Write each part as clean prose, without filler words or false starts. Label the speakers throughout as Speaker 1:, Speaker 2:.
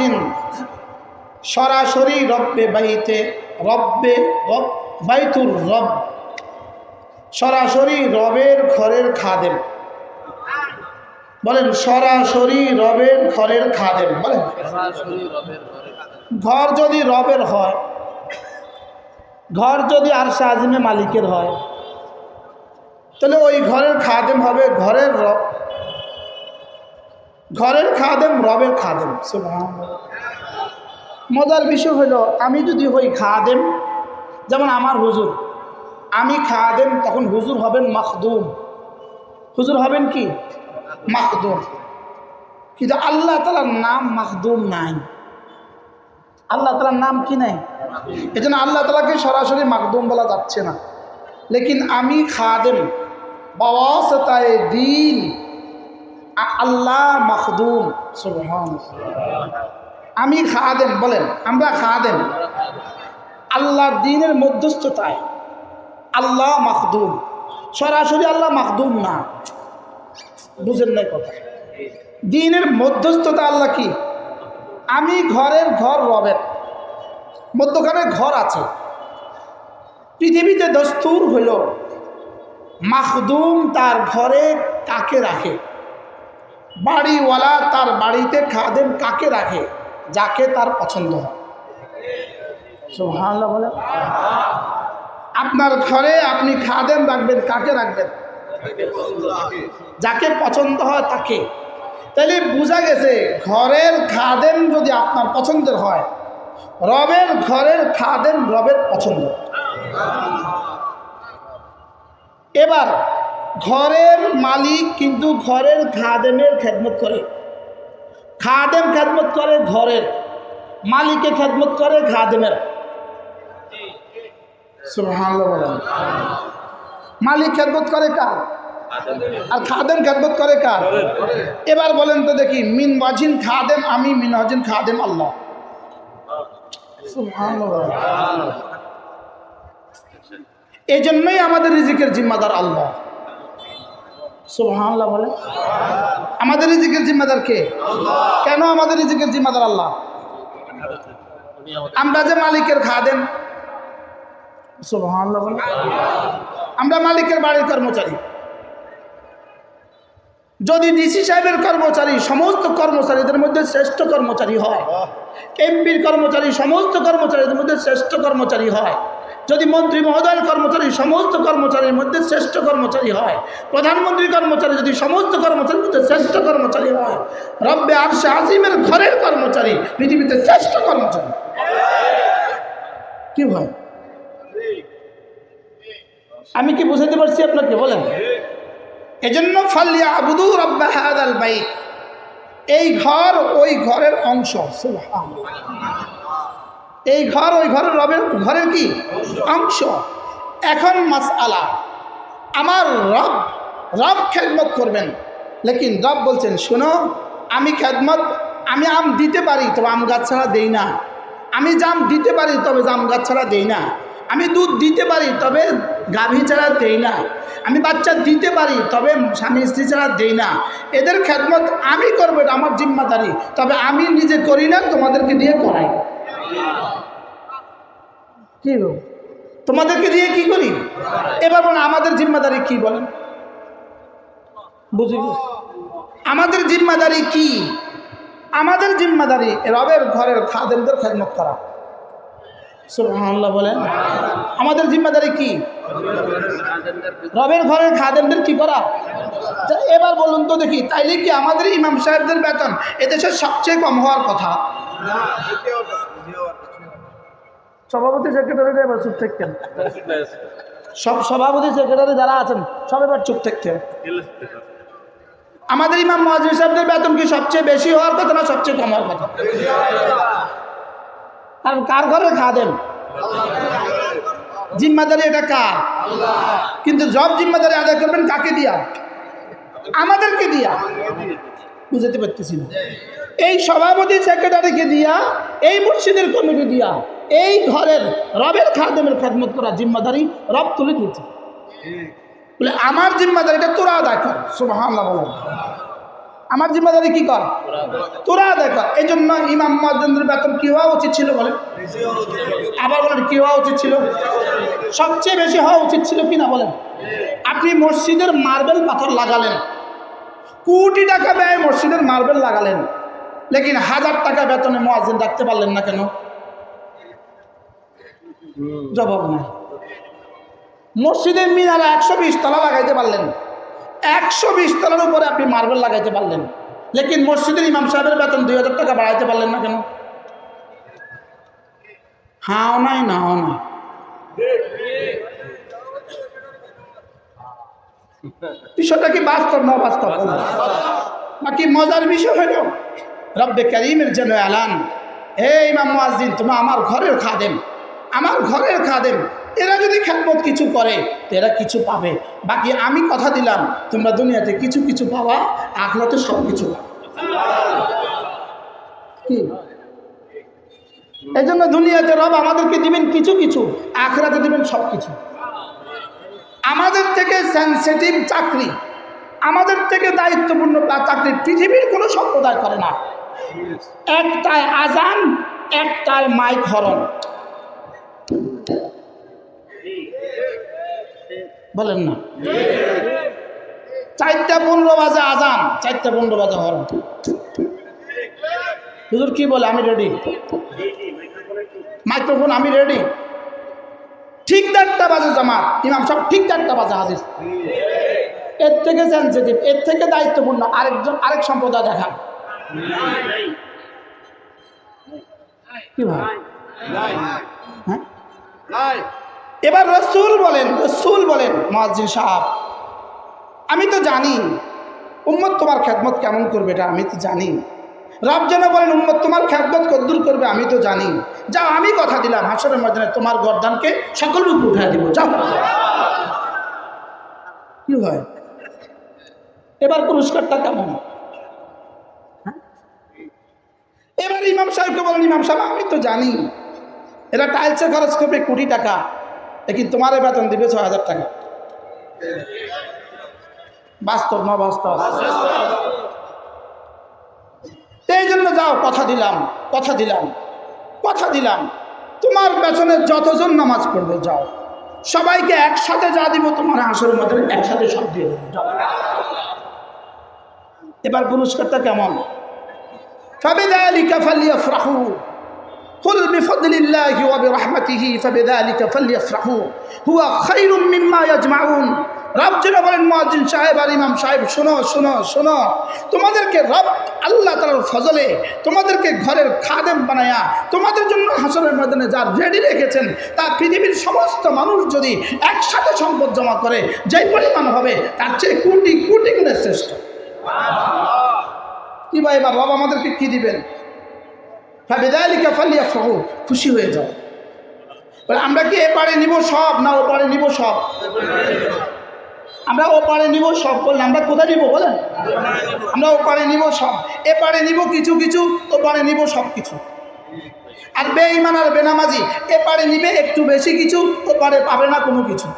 Speaker 1: ওয়াজিন সরাসরি রব্বে বাইতে রব্বে রব বাইতুর রব সরাসরি রবের ঘরের খাদেম। বলেন সরাসরি রবের ঘরের খাদেম। বলেন ঘর যদি রবের হয়, ঘর যদি আরশে আজিমে মালিকের হয়, তাহলে ওই ঘরের খাদেম হবে ঘরের রব, ঘরের খাদেম রবের খাদেম। সুবহানাল্লাহ। মজার বিষয় হলো আমি যদি হই খাদেম, যেমন আমার হুজুর, আমি খাদেম, তখন হুজুর হবেন মাখদুম। হুজুর হবেন কি? মাখদুম। কিন্তু আল্লাহ তাআলার নাম মাখদুম নাই। আল্লাহ তাআলার নাম কি নাই? এজন্য আল্লাহ তাআলাকে সরাসরি মাখদুম বলা যাচ্ছে না। লেকিন আমি খাদেম বাওয়াসিতায়ে দ্বীন আল্লাহ মাখদুম। সুবহানাল্লাহ। আমি খাদেম। বলেন আমরা খাদেম আল্লাহর দ্বীনের মধ্যস্থতায়। আল্লাহ মাখদুম, সরাসরি আল্লাহ মাখদুম না। বুঝেন নাই কথা? দ্বীনের মধ্যস্থতা আল্লাহ কি? আমি ঘরের ঘর রবের, মধ্যখানে ঘর আছে। পৃথিবীতে দস্তুর হইল মাখদুম তার ঘরে কাকে রাখে, বাড়িওয়ালা তার বাড়িতে খাদেম কাকে রাখে? যাকে তার পছন্দ হয়। সুবহানাল্লাহ। বলে আপনার ঘরে আপনি খাদেম রাখবেন, কাকে রাখবেন? যাকে পছন্দ হয় তাকে। তাহলে বোঝা গেছে ঘরের খাদেম যদি আপনার পছন্দের হয়, রবের ঘরের খাদেম রবের পছন্দ। এবার ঘরের মালিক কিন্তু ঘরের খাদেমের খেদমত করে। খাদেম খেদমত করে ঘরের, মালিকে খেদমত করে খাদেমের। সুবহানাল্লাহ। বলেন মালিক খেদমত করে কার? আর খাদেম খেদমত করে কার? এবার বলেন তো দেখি, মিন ওয়াজিন খাদেম আমি, মিন ওয়াজিন খাদেম আল্লাহ। সুবহানাল্লাহ। এই জন্যই আমাদের রিজিকের জিম্মাদার আল্লাহ। সুবহানাল্লাহ। বলে আমাদের রিজিকের জিম্মাদার কে? কেন আমাদের রিজিকের জিম্মাদার আল্লাহ? আমরা যে মালিকের খাদেম। সুবহানাল্লাহ। বলে আমরা মালিকের বাড়ির কর্মচারী। যদি ডিসি সাহেবের কর্মচারী সমস্ত কর্মচারীদের মধ্যে শ্রেষ্ঠ কর্মচারী হয়, এমপির কর্মচারী সমস্ত কর্মচারীদের মধ্যে শ্রেষ্ঠ কর্মচারী হয়, যদি মন্ত্রী মহোদয়ের কর্মচারী সমস্ত কর্মচারীর মধ্যে শ্রেষ্ঠ কর্মচারী হয়, প্রধানমন্ত্রী কর্মচারী যদি সমস্ত কর্মচারীর মধ্যে শ্রেষ্ঠ কর্মচারী হয়, রব্বে আরশে আজিমের ঘরের কর্মচারী পৃথিবীতে শ্রেষ্ঠ কর্মচারী কি হয়? আমি কি বুঝাতে পারছি আপনাকে? বলেন এজন্য ফালইয়াবুদু রাব্ব হাযাল বাইত, এই ঘর ওই ঘরের অংশ। সুবহানাল্লাহ। এই ঘর ওই ঘরের রবের ঘরের কি অংশ। এখন মাসআলা, আমার রব খেদমত করবেন, লেকিন রব বলছেন শোনো আমি খেদমত, আমি আম দিতে পারি তবে আম গাছ ছাড়া দেই না, আমি জাম দিতে পারি তবে জাম গাছ ছাড়া দেই না, আমি দুধ দিতে পারি তবে গাভী ছাড়া দেই না, আমি বাচ্চা দিতে পারি তবে স্বামী স্ত্রী ছাড়া দেই না। এদের খেদমত আমি করবো, এটা আমার জিম্মাদারি, তবে আমি নিজে করি না, তোমাদেরকে দিয়ে করাই। কি তোমাদেরকে দিয়ে কি করি? এবার বলেন আমাদের জিম্মাদারি কি? বলেন বুঝি আমাদের জিম্মাদারি কি? আমাদের জিম্মাদারি রবের ঘরের খাদেমদের খেদমত করা। সুবহানাল্লাহ। বলেন আমাদের জিম্মাদারি কি? রবের ঘরের খাদেমদের কি করা। এবার বলুন তো দেখি, তাইলে কি আমাদের ইমাম সাহেবদের বেতন এদেশের সবচেয়ে কম হওয়ার কথা? সভাপতি সেক্রেটারি এবার চুপ থাকতেন, সব সভাপতি সেক্রেটারি যারা আছেন সব এবার চুপ থাকতেন। আমাদের ইমাম মুয়াজ্জিন সাহেবদের বেতন কি সবচেয়ে বেশি হওয়ার কথা না সবচেয়ে কম হওয়ার কথা? আর কার ঘরে খাদেম? জিম্মাদারি এটা কার? কিন্তু জব জিম্মাদারি আদায় করবেন কাকে দিয়া? আমাদেরকে দিয়া। বুঝতে পারতেছি না। এই সভাপতি সেক্রেটারিকে দিয়া, এই মসজিদের কমিটি দিয়া এই ঘরের রবের খাদেমের খেদমত করা জিম্মাদারি রব তুলে দিয়েছে। বলে আমার জিম্মাদারি এটা তোরা আদায় কর। সুবহানাল্লাহ। আমার জিম্মাদারি কি কর, তোরা আদায় কর। এই জন্য ইমাম মুয়াজ্জিনদের বেতন কি হওয়া উচিত ছিল বলেন? আবার বলেন কি হওয়া উচিত ছিল? সবচেয়ে বেশি হওয়া উচিত ছিল কিনা বলেন? আপনি মসজিদের মার্বেল পাথর লাগালেন, কোটি টাকা ব্যয় মসজিদের মার্বেল লাগালেন, লেকিন 1000 টাকা বেতনে মুয়াজ্জিন রাখতে পারলেন না কেন? জবাব নাই। মসজিদের মিনারে 120 তলা লাগাইতে পারলেন, 120 তলার উপরে আপনি মার্বেল লাগাইতে পারলেন, লেকিন মসজিদের ইমাম সাহেবের বেতন 2000 টাকা বাড়াইতে পারলেন না কেন? হাও নাই, নাও নাই। বিষয়টা কি বাস্তব না বাস্তব? নাকি মজার বিষয় হইল? রব্বে কারীমের যেন এলান, হে ইমাম মুয়াজ্জিন, তোমরা আমার ঘরের খাদেম, আমার ঘরের খাদেম, এরা যদি খেদমত কিছু করে তো এরা কিছু পাবে। বাকি আমি কথা দিলাম তোমরা দুনিয়াতে কিছু কিছু পাওয়া, আখিরাতে সব কিছু পাবে। কি এই জন্য দুনিয়াতে রব আমাদেরকে দিবেন কিছু কিছু, আখিরাতে দিবেন সব কিছু। আমাদের থেকে সেন্সিটিভ চাকরি, আমাদের থেকে দায়িত্বপূর্ণ চাকরি পৃথিবীর কোনো সম্প্রদায় করে না। একটায় আজান, একটায় মাইক হরন। বলেন না? 4:15 বাজে আজান, 4:15 বাজে হরন। হুজুর কি বলে? আমি রেডি, মাইক্রোফোন আমি রেডি। ঠিক 4টা বাজে জামাত, ইমাম সাহেব ঠিক 4টা বাজে হাজির। এর থেকে সেন্সিটিভ, এর থেকে দায়িত্বপূর্ণ আরেক সম্প্রদায় দেখান। কি ভাই? হ্যাঁ, এবার রসুল বলেন মুয়াজ্জিন সাহেব, আমি তো জানি উম্মত তোমার খেদমত কেমন করবে, এটা আমি তো জানি। রব যেন বলেন উম্মত তোমার খেদমত কদ্দুর করবে আমি তো জানি। যাও, আমি কথা দিলাম হাশরের ময়দানে তোমার গর্দানকে সকল রূপে উঠায় দিব, যাও। কি হয়? এবার পুরস্কারটা কেমন? এবার ইমাম সাহেবকে বলেন, ইমাম সাহেব আমি তো জানি এরা টাইলসে খরচ করবে কোটি টাকা, লেকিন তোমার বেতন দিবে 6000 টাকা। বাস্তব না বাস্তব? এই জন্য যাও, কথা দিলাম তোমার পেছনে যতজন নামাজ পড়বে যাও, সবাইকে একসাথে যা দিব তোমার হাসরের মধ্যে একসাথে সব দিয়ে দেবো, যাও। এবার পুরস্কারটা কেমন? ফাবিযালিকা ফালইফরাহু কুল বিফদলিল্লাহি ওয়া বিরহমাতিহি ফাবিযালিকা ফালইফরাহু হুয়া খায়রুম মিম্মা ইয়াজমাউন। রব যেন বলেন মুয়াজ্জিন সাহেব আর ইমাম সাহেব, শোনো, তোমাদেরকে রব আল্লাহ তাআলার ফজলে তোমাদেরকে ঘরের খাদেম বানায়া তোমাদের জন্য হাসরের ময়দানে যা রেডি রেখেছেন তা পৃথিবীর সমস্ত মানুষ যদি একসাথে সম্পদ জমা করে যেই পরিমাণ হবে তার চেয়ে কোটি কোটি গুণে শ্রেষ্ঠ। কি ভাই, এবার রব আমাদেরকে কি দিবেন? ফাবিযালিকা ফালইফরাহু, খুশি হয়ে যাও। আমরা কি এপারে নিব সব না ওপারে নিব সব? আমরা ওপারে নিব সব বললে আমরা কোথায় নিব বলেন? আমরা ওপারে নিব সব, এপারে নিব কিছু কিছু, ওপারে নিব সব কিছু। আর বেঈমান আর বেনামাজি এপারে নিবে একটু বেশি কিছু, ওপারে পাবে না কোনো কিছু।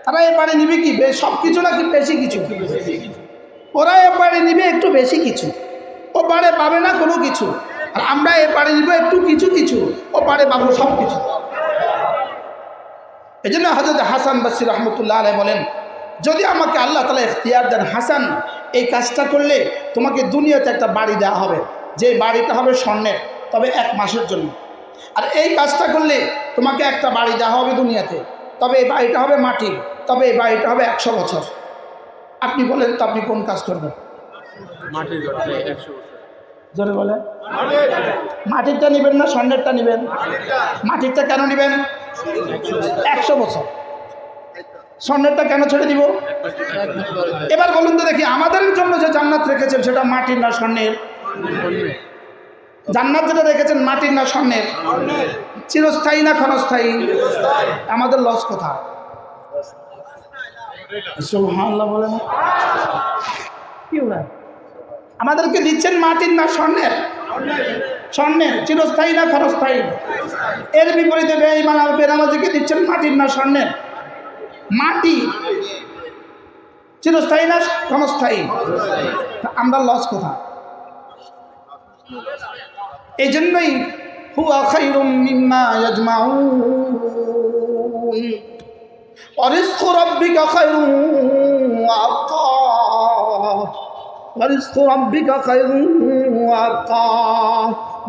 Speaker 1: তারা এপারে নিবে কি সব কিছু নাকি বেশি কিছু? ওরা এপারে নিবে একটু বেশি কিছু, ওপারে পাবে না কোনো কিছু। আর আমরা এপারে নিব একটু কিছু কিছু, ওপারে পাবো সব কিছু। এই জন্য হযরত হাসান বসরি রহমতুল্লাহ আলাইহি বলেন, যদি আমাকে আল্লাহ তাআলা ইখতিয়ার দেন, হাসান এই কাজটা করলে তোমাকে দুনিয়াতে একটা বাড়ি দেওয়া হবে, যে বাড়িটা হবে স্বর্ণের, তবে 1 মাসের জন্য। আর এই কাজটা করলে তোমাকে একটা বাড়ি দেওয়া হবে দুনিয়াতে, তবে এই বাড়িটা হবে মাটির, তবে এই বাড়িটা হবে 100 বছর। আপনি বলেন তো আপনি কোন কাজ করবেন?
Speaker 2: মাটির ঘর 100 বছর।
Speaker 1: জোরে বলে, মাটিরটা নেবেন না স্বর্ণেরটা নেবেন? মাটিরটা কেন নেবেন? 100 বছর। স্বর্ণেরটা কেন ছেড়ে দিব? এবার বলুন তো দেখি, আমাদের জন্য যে জান্নাত রেখেছেন সেটা মাটির না স্বর্ণের? জান্নাত যেটা রেখেছেন মাটির না স্বর্ণের? চিরস্থায়ী না ক্ষণস্থায়ী? আমাদের লস কোথায়? সুবহানাল্লাহ বলেন। কি বলেন? আমাদেরকে দিচ্ছেন মাটির না স্বর্ণের? স্বর্ণের। চিরস্থায়ী না ক্ষণস্থায়ী? এর বিপরীতে বেঈমান আর বেনামাজিকে দিচ্ছেন মাটির না স্বর্ণের? মাটি। চিরস্থায়ী না ক্ষণস্থায়ী? আমরা লস কোথায়? এই জন্যই হুয়া খায়রুম মিম্মা ইয়াজমাউন ওয়া রিজকু রাব্বিকা খায়রুম ওয়া আবকা ওয়া রিজকু রাব্বিকা খায়রুম ওয়া আবকা।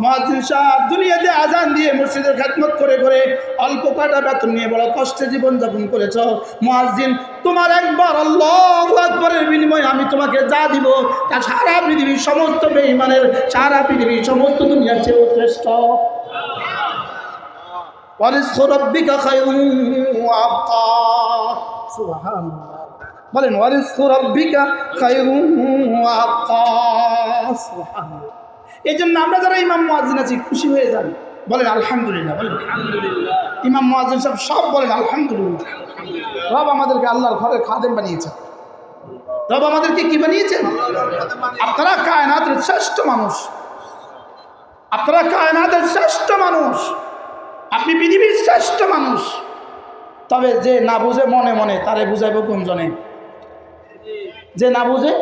Speaker 1: মুয়াজ্জিন সাহেব দুনিয়াতে আজান দিয়ে মসজিদের খেদমত করে করে অল্প কটা বেতন নিয়ে বড় কষ্টে জীবনযাপন করেছ। মুয়াজ্জিন, তোমার একবার আল্লাহু আকবারের বিনিময়ে আমি তোমাকে যা দিব তা সারা পৃথিবীর সমস্ত বেঈমানের, সারা পৃথিবীর সমস্ত দুনিয়ার চেয়ে শ্রেষ্ঠ। ওয়া রিজকু রাব্বিকা খায়রুম ওয়া আবকা। সুবহানাল্লাহ, বলেন ওয়া রিজকু রাব্বিকা খায়রুম ওয়া আবকা। সুবহানাল্লাহ। এই জন্য আমরা যারা ইমাম মুয়াজ্জিন আছি খুশি হয়ে যান, বলেন আলহামদুলিল্লাহ, বলেন আলহামদুলিল্লাহ। ইমাম মুয়াজ্জিন সব সব বলেন আলহামদুলিল্লাহ। রব আমাদেরকে আল্লাহর ঘরের খাদেম বানিয়েছেন। রব আমাদেরকে কি বানিয়েছেন? আপনারা কায়নাতের শ্রেষ্ঠ মানুষ, আপনারা কায়নাতের শ্রেষ্ঠ মানুষ, আপনি পৃথিবীর শ্রেষ্ঠ মানুষ। তবে যে না বুঝে মনে মনে তারে বুঝাইব কোনজনে? যে না বুঝে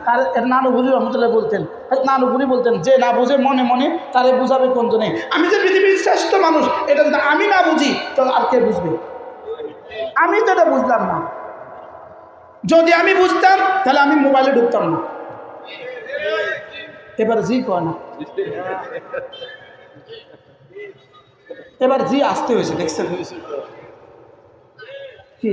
Speaker 1: তার নানুপুরি রহমতুল্লাহ বলতেন, নানুপুরি বলতেন যে না বুঝে মনে মনে তারে বুঝাবে কোনজনে? আমি যে পৃথিবীর শ্রেষ্ঠ মানুষ এটা যদি আমি না বুঝি তাহলে আর কে বুঝবে? আমি তো এটা বুঝলাম না। যদি আমি বুঝতাম তাহলে আমি মোবাইলে ঢুকতাম না। এবার জি কয় না, এবার জি আসতে হয়েছে, দেখছেন কি